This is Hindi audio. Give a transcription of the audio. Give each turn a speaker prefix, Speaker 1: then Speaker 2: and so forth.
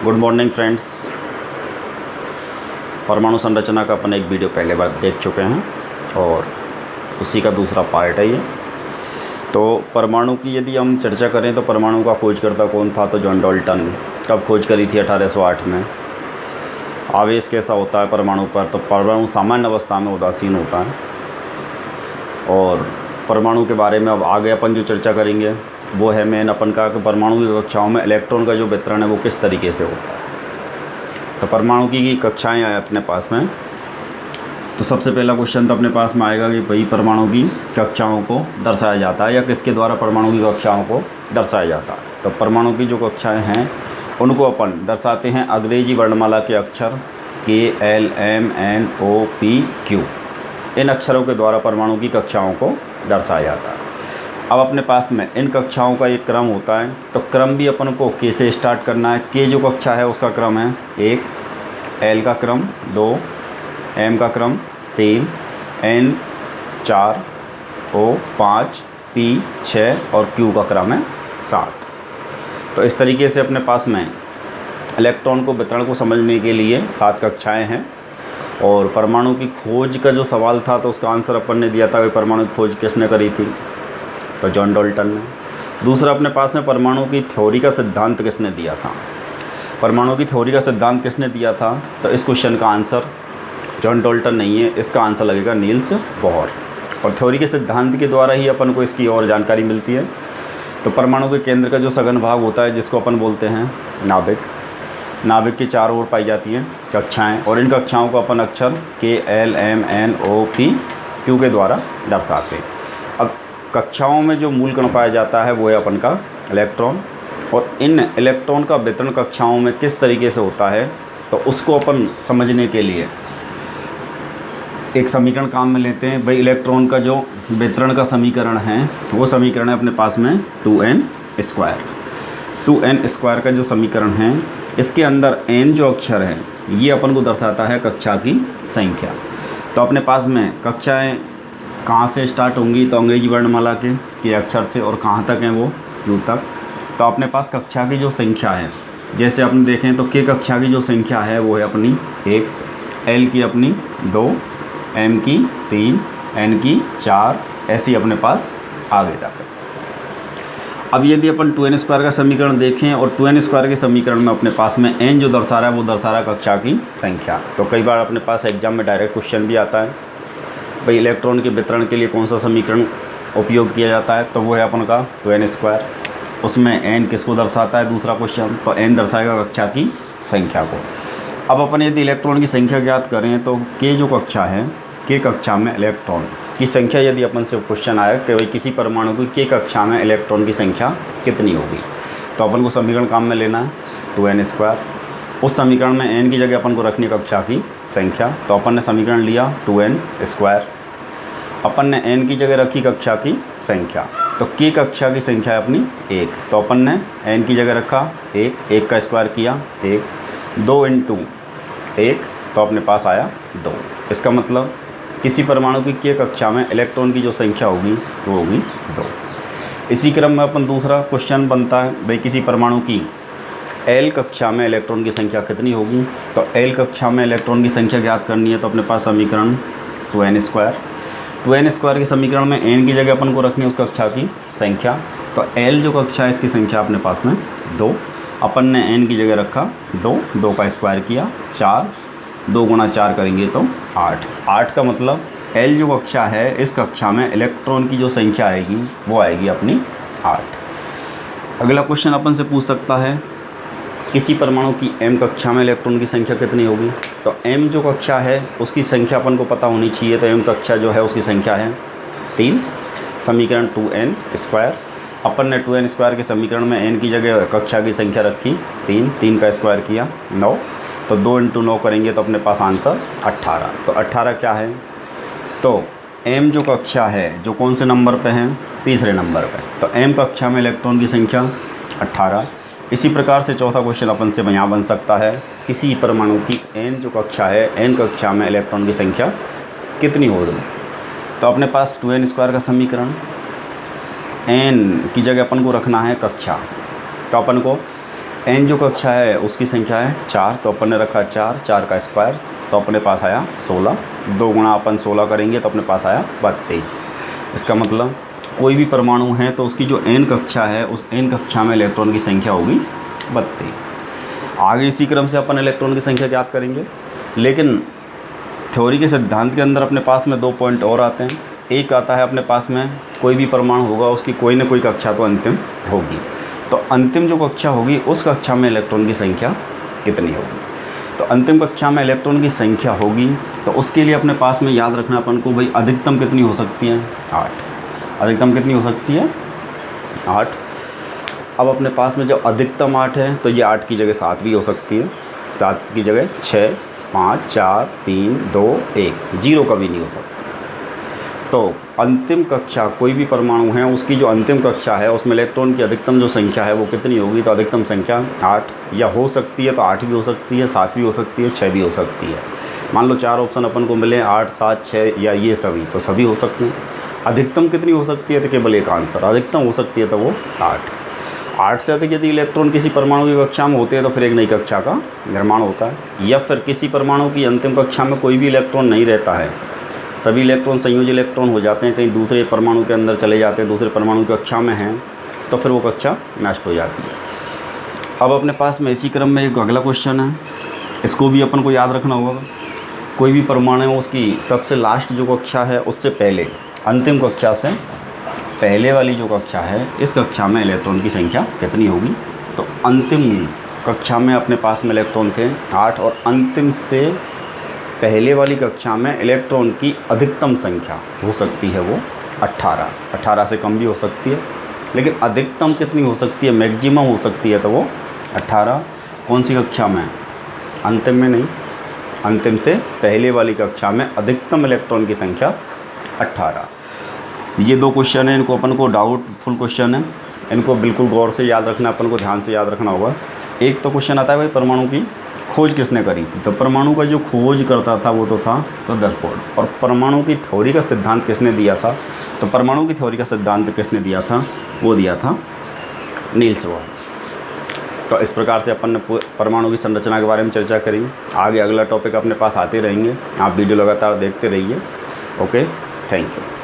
Speaker 1: Good morning friends. परमाणु संरचना का अपन एक वीडियो पहले बार देख चुके हैं और उसी का दूसरा पार्ट है ये। तो परमाणु की यदि हम चर्चा करें तो परमाणु का खोजकर्ता कौन था, तो जॉन डाल्टन। कब खोज करी थी? 1808 में। आवेश कैसा होता है परमाणु पर, तो परमाणु सामान्य अवस्था में उदासीन होता है। और परमाणु के बारे में अब आगे अपन जो चर्चा करेंगे वो है मेन अपन का कि परमाणु की कक्षाओं में इलेक्ट्रॉन का जो वितरण है वो किस तरीके से होता है। तो परमाणु की कक्षाएं आए अपने पास में। तो सबसे पहला क्वेश्चन तो अपने पास में आएगा कि भाई परमाणु की कक्षाओं को दर्शाया जाता है या किसके द्वारा परमाणु की कक्षाओं को दर्शाया जाता है। तो परमाणु की जो कक्षाएँ हैं उनको अपन दर्शाते हैं अंग्रेजी वर्णमाला के अक्षर KLMNOPQ। इन अक्षरों के द्वारा परमाणु की कक्षाओं को दर्शाया जाता है। अब अपने पास में इन कक्षाओं का एक क्रम होता है, तो क्रम भी अपन को K से स्टार्ट करना है। K जो कक्षा है उसका क्रम है 1, L का क्रम 2, M का क्रम 3, N 4, O 5, P 6 और Q का क्रम है 7। तो इस तरीके से अपने पास में इलेक्ट्रॉन को वितरण को समझने के लिए 7 कक्षाएं हैं। और परमाणु की खोज का जो सवाल था तो उसका आंसर अपन ने दिया था कि परमाणु की खोज किसने करी थी, तो जॉन डाल्टन ने। दूसरा अपने पास में परमाणु की थ्योरी का सिद्धांत किसने दिया था, परमाणु की थ्योरी का सिद्धांत किसने दिया था, तो इस क्वेश्चन का आंसर जॉन डाल्टन नहीं है, इसका आंसर लगेगा नील्स बोहर। और थ्योरी के सिद्धांत के द्वारा ही अपन को इसकी और जानकारी मिलती है। तो परमाणु के केंद्र का जो सघन भाग होता है जिसको अपन बोलते हैं नाभिक, नाभिक के चारों ओर पाई जाती हैं कक्षाएं, और इन कक्षाओं को अपन अक्षर KLMNOPQ के द्वारा दर्शाते हैं। अब कक्षाओं में जो मूल कण पाया जाता है वो है अपन का इलेक्ट्रॉन, और इन इलेक्ट्रॉन का वितरण कक्षाओं में किस तरीके से होता है तो उसको अपन समझने के लिए एक समीकरण काम में लेते हैं। भाई इलेक्ट्रॉन का जो वितरण का समीकरण है वो समीकरण है अपने पास में 2n स्क्वायर। 2n स्क्वायर का जो समीकरण है इसके अंदर n जो अक्षर है ये अपन को दर्शाता है कक्षा की संख्या। तो अपने पास में कक्षाएं कहाँ से स्टार्ट होंगी, तो अंग्रेजी वर्णमाला के अक्षर से, और कहाँ तक हैं वो Q तक। तो अपने पास कक्षा की जो संख्या है, जैसे अपन देखें तो K कक्षा की जो संख्या है वो है अपनी 1, L की अपनी 2, M की 3, N की 4, ऐसी अपने पास आगे तक। अब यदि अपन 2n स्क्वायर का समीकरण देखें और 2n स्क्वायर के समीकरण में अपने पास में n जो दर्शा रहा है वो दर्शा रहा है कक्षा की संख्या। तो कई बार अपने पास एग्जाम में डायरेक्ट क्वेश्चन भी आता है, भाई इलेक्ट्रॉन के वितरण के लिए कौन सा समीकरण उपयोग किया जाता है, तो वो है अपन का 2n स्क्वायर। उसमें n किसको दर्शाता है, दूसरा क्वेश्चन, तो n दर्शाएगा कक्षा की संख्या को। अब अपन यदि इलेक्ट्रॉन की संख्या ज्ञात करें तो K जो कक्षा है, K कक्षा में इलेक्ट्रॉन की संख्या, यदि अपन से क्वेश्चन आया कि भाई किसी परमाणु की K कक्षा में इलेक्ट्रॉन की संख्या कितनी होगी, तो अपन को समीकरण काम में लेना है 2n स्क्वायर। उस समीकरण में n की जगह अपन को रखनी कक्षा की संख्या, तो अपन ने समीकरण लिया 2n स्क्वायर। अपन ने n की जगह रखी कक्षा की संख्या, तो K कक्षा की संख्या है अपनी 1, तो अपन ने n की जगह रखा 1 का स्क्वायर किया 1, 2 इंटू 1, तो अपने पास आया 2। इसका मतलब किसी परमाणु की K कक्षा में इलेक्ट्रॉन की जो संख्या होगी वो होगी 2। इसी क्रम में अपन दूसरा क्वेश्चन बनता है, भाई किसी परमाणु की L कक्षा में इलेक्ट्रॉन की संख्या कितनी होगी, तो L कक्षा में इलेक्ट्रॉन की संख्या ज्ञात करनी है, तो अपने पास समीकरण 2n स्क्वायर। 2n स्क्वायर के समीकरण में n की जगह अपन को रखनी है उस कक्षा की संख्या, तो L जो कक्षा है इसकी संख्या अपने पास में 2, अपन ने n की जगह रखा 2 का स्क्वायर किया 4, 2 गुणा 4 करेंगे तो 8 का मतलब L जो कक्षा है इस कक्षा में इलेक्ट्रॉन की जो संख्या आएगी वो आएगी अपनी 8। अगला क्वेश्चन अपन से पूछ सकता है किसी परमाणु की M कक्षा में इलेक्ट्रॉन की संख्या कितनी होगी, तो M जो कक्षा है उसकी संख्या अपन को पता होनी चाहिए, तो M कक्षा जो है उसकी संख्या है 3। समीकरण 2n स्क्वायर। अपन ने 2n स्क्वायर के समीकरण में n की जगह कक्षा की संख्या रखी 3 का स्क्वायर किया 9, तो 2 इंटू 9 करेंगे तो अपने पास आंसर 18। तो 18 क्या है, तो M जो कक्षा है जो कौन से नंबर पे है, तीसरे नंबर पे, तो M कक्षा में इलेक्ट्रॉन की संख्या 18। इसी प्रकार से चौथा क्वेश्चन अपन से यहाँ बन सकता है किसी परमाणु की N जो कक्षा है N कक्षा में इलेक्ट्रॉन की संख्या कितनी होगी, तो अपने पास 2n स्क्वायर का समीकरण, n की जगह अपन को रखना है कक्षा, तो अपन को n जो कक्षा है उसकी संख्या है 4, तो अपन ने रखा 4, 4 का स्क्वायर, तो अपने पास आया 16। 2 गुणा अपन 16 करेंगे तो अपने पास आया 32। इसका मतलब कोई भी परमाणु है तो उसकी जो n कक्षा है उस n कक्षा में इलेक्ट्रॉन की संख्या होगी 32। आगे इसी क्रम से अपन इलेक्ट्रॉन की संख्या ज्ञात करेंगे, लेकिन थ्योरी के सिद्धांत के अंदर अपने पास में 2 पॉइंट और आते हैं। एक आता है अपने पास में कोई भी परमाणु होगा उसकी कोई ना कोई कक्षा तो अंतिम होगी, तो अंतिम जो कक्षा होगी उस कक्षा में इलेक्ट्रॉन की संख्या कितनी होगी। तो अंतिम कक्षा में इलेक्ट्रॉन की संख्या होगी तो उसके लिए अपने पास में याद रखना अपन को, भाई अधिकतम कितनी हो सकती है 8। अधिकतम कितनी हो सकती है 8। अब अपने पास में जब अधिकतम 8 है तो ये 8 की जगह 7 भी हो सकती है, 7 की जगह 6, 5, 4, 3, 2, 1, 0 कभी नहीं हो सकता। तो अंतिम कक्षा कोई भी परमाणु है उसकी जो अंतिम कक्षा है उसमें इलेक्ट्रॉन की अधिकतम जो संख्या है वो कितनी होगी, तो अधिकतम संख्या 8, या हो सकती है तो 8 भी हो सकती है, 7 भी हो सकती है, 6 भी हो सकती है। मान लो 4 ऑप्शन अपन को मिले 8, 7, 6 या ये सभी, तो सभी हो सकते हैं। अधिकतम कितनी हो सकती है, तो केवल एक आंसर, अधिकतम हो सकती है तो वो 8। 8 से अधिक यदि इलेक्ट्रॉन किसी परमाणु की कक्षा में होते हैं तो फिर एक नई कक्षा का निर्माण होता है, या फिर किसी परमाणु की अंतिम कक्षा में कोई भी इलेक्ट्रॉन नहीं रहता है, सभी इलेक्ट्रॉन संयोजी इलेक्ट्रॉन हो जाते हैं, कहीं दूसरे परमाणु के अंदर चले जाते हैं, दूसरे परमाणु की कक्षा में हैं, तो फिर वो कक्षा नष्ट हो जाती है। अब अपने पास में इसी क्रम में एक अगला क्वेश्चन है, इसको भी अपन को याद रखना होगा। कोई भी परमाणु है उसकी सबसे लास्ट जो कक्षा है उससे पहले, अंतिम कक्षा से पहले वाली जो कक्षा है, इस कक्षा में इलेक्ट्रॉन की संख्या कितनी होगी। तो अंतिम कक्षा में अपने पास में इलेक्ट्रॉन थे 8, और अंतिम से पहले वाली कक्षा में इलेक्ट्रॉन की अधिकतम संख्या हो सकती है वो 18। 18 से कम भी हो सकती है, लेकिन अधिकतम कितनी हो सकती है, मैक्सिमम हो सकती है तो वो 18। कौन सी कक्षा में, अंतिम में नहीं, अंतिम से पहले वाली कक्षा में अधिकतम इलेक्ट्रॉन की संख्या 18। ये 2 क्वेश्चन हैं, इनको अपन को डाउटफुल क्वेश्चन है, इनको बिल्कुल गौर से याद रखना, अपन को ध्यान से याद रखना होगा। एक तो क्वेश्चन आता है भाई परमाणु की खोज किसने करी थी, तो परमाणु का जो खोज करता था वो तो था रदरफोर्ड। और परमाणु की थ्योरी का सिद्धांत किसने दिया था, तो परमाणु की थ्योरी का सिद्धांत किसने दिया था, वो दिया था नील्स बोर। तो इस प्रकार से अपन ने परमाणु की संरचना के बारे में चर्चा करी। आगे अगला टॉपिक अपने पास आते रहेंगे, आप वीडियो लगातार देखते रहिए। Okay, thank you.